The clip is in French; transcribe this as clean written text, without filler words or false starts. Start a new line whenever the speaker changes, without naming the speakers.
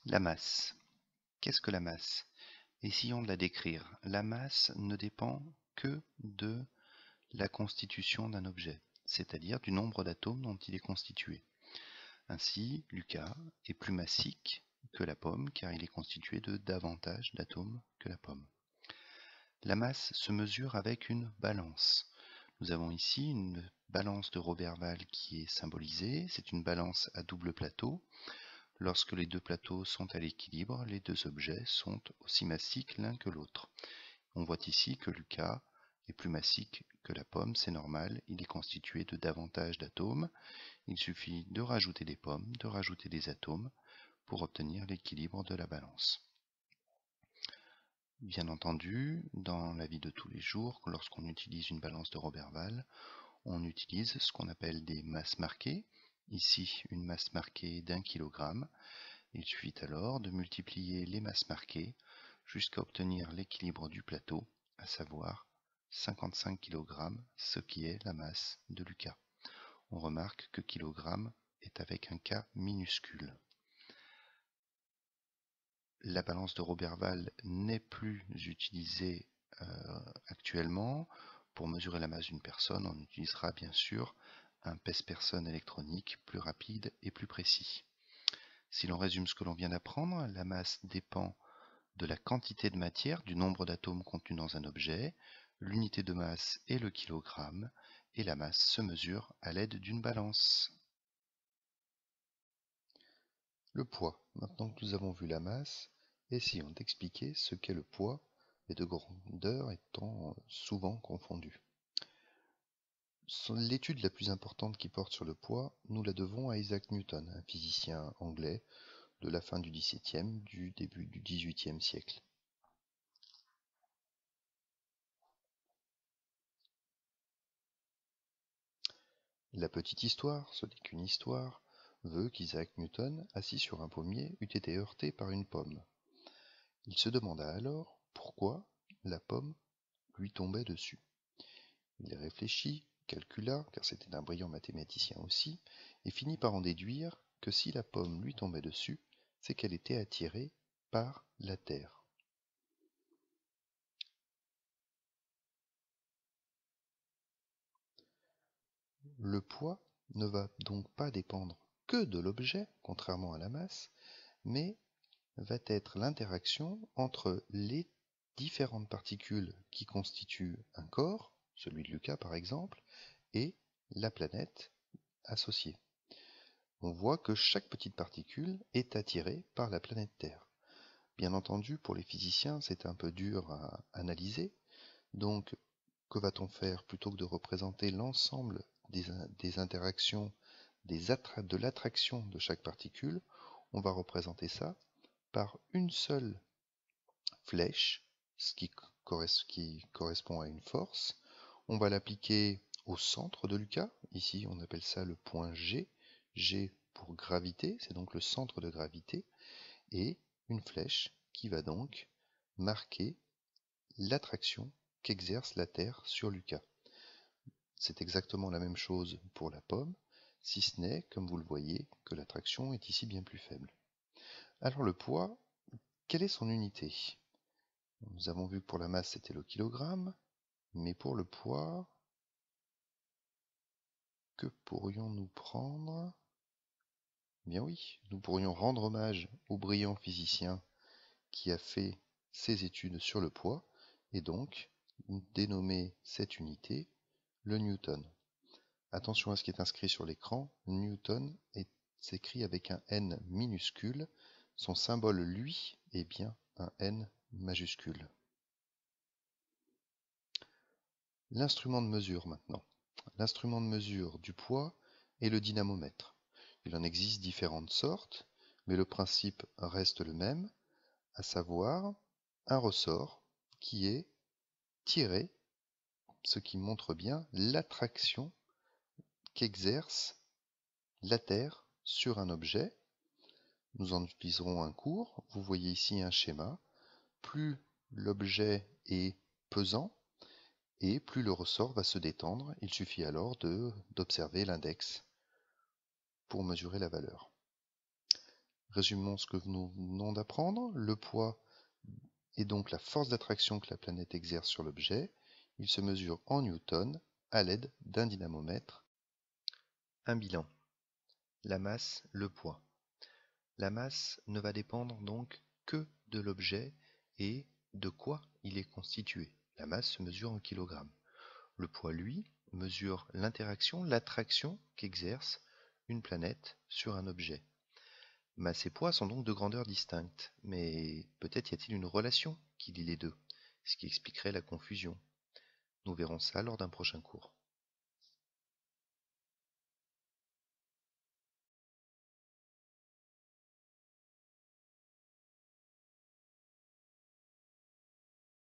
La masse. Qu'est-ce que la masse? Essayons de la décrire. La masse ne dépend que de la constitution d'un objet, c'est-à-dire du nombre d'atomes dont il est constitué. Ainsi, Lucas est plus massique que la pomme car il est constitué de davantage d'atomes que la pomme. La masse se mesure avec une balance. Nous avons ici une balance de Roberval qui est symbolisée. C'est une balance à double plateau. Lorsque les deux plateaux sont à l'équilibre, les deux objets sont aussi massiques l'un que l'autre. On voit ici que Lucas est plus massique que la pomme, c'est normal, il est constitué de davantage d'atomes. Il suffit de rajouter des pommes, de rajouter des atomes pour obtenir l'équilibre de la balance. Bien entendu, dans la vie de tous les jours, lorsqu'on utilise une balance de Roberval, on utilise ce qu'on appelle des masses marquées. Ici, une masse marquée d'1 kg. Il suffit alors de multiplier les masses marquées jusqu'à obtenir l'équilibre du plateau, à savoir 55 kg, ce qui est la masse de Lucas. On remarque que kilogramme est avec un K minuscule. La balance de Roberval n'est plus utilisée actuellement. Pour mesurer la masse d'une personne, on utilisera bien sûr un pèse-personne électronique plus rapide et plus précis. Si l'on résume ce que l'on vient d'apprendre, la masse dépend de la quantité de matière, du nombre d'atomes contenus dans un objet. L'unité de masse est le kilogramme et la masse se mesure à l'aide d'une balance. Le poids. Maintenant que nous avons vu la masse, essayons d'expliquer ce qu'est le poids, les deux grandeurs étant souvent confondues. L'étude la plus importante qui porte sur le poids, nous la devons à Isaac Newton, un physicien anglais de la fin du XVIIe, du début du XVIIIe siècle. La petite histoire, ce n'est qu'une histoire, veut qu'Isaac Newton, assis sur un pommier, eût été heurté par une pomme. Il se demanda alors pourquoi la pomme lui tombait dessus. Il réfléchit, calcula, car c'était un brillant mathématicien aussi, et finit par en déduire que si la pomme lui tombait dessus, c'est qu'elle était attirée par la terre. Le poids ne va donc pas dépendre que de l'objet, contrairement à la masse, mais va être l'interaction entre les différentes particules qui constituent un corps, celui de Lucas par exemple, et la planète associée. On voit que chaque petite particule est attirée par la planète Terre. Bien entendu, pour les physiciens, c'est un peu dur à analyser. Donc, que va-t-on faire? Plutôt que de représenter l'ensemble des interactions, de l'attraction de chaque particule, on va représenter ça par une seule flèche, ce qui correspond à une force. On va l'appliquer au centre de Lucas. Ici, on appelle ça le point G. G pour gravité, c'est donc le centre de gravité. Et une flèche qui va donc marquer l'attraction qu'exerce la Terre sur Lucas. C'est exactement la même chose pour la pomme, si ce n'est, comme vous le voyez, que l'attraction est ici bien plus faible. Alors le poids, quelle est son unité? Nous avons vu que pour la masse c'était le kilogramme, mais pour le poids, que pourrions-nous prendre? Eh bien oui, nous pourrions rendre hommage au brillant physicien qui a fait ses études sur le poids, et donc dénommer cette unité le Newton. Attention à ce qui est inscrit sur l'écran, Newton s'écrit avec un N minuscule, son symbole lui est bien un N majuscule. L'instrument de mesure maintenant. L'instrument de mesure du poids est le dynamomètre. Il en existe différentes sortes, mais le principe reste le même, à savoir un ressort qui est tiré, ce qui montre bien l'attraction qu'exerce la Terre sur un objet. Nous en utiliserons un cours. Vous voyez ici un schéma. Plus l'objet est pesant et plus le ressort va se détendre. Il suffit alors d'observer l'index pour mesurer la valeur. Résumons ce que nous venons d'apprendre. Le poids est donc la force d'attraction que la planète exerce sur l'objet. Il se mesure en newtons à l'aide d'un dynamomètre. Un bilan. La masse, le poids. La masse ne va dépendre donc que de l'objet et de quoi il est constitué. La masse se mesure en kilogrammes. Le poids, lui, mesure l'interaction, l'attraction qu'exerce une planète sur un objet. Masse et poids sont donc de grandeurs distinctes, mais peut-être y a-t-il une relation qui lie les deux, ce qui expliquerait la confusion. Nous verrons ça lors d'un prochain cours.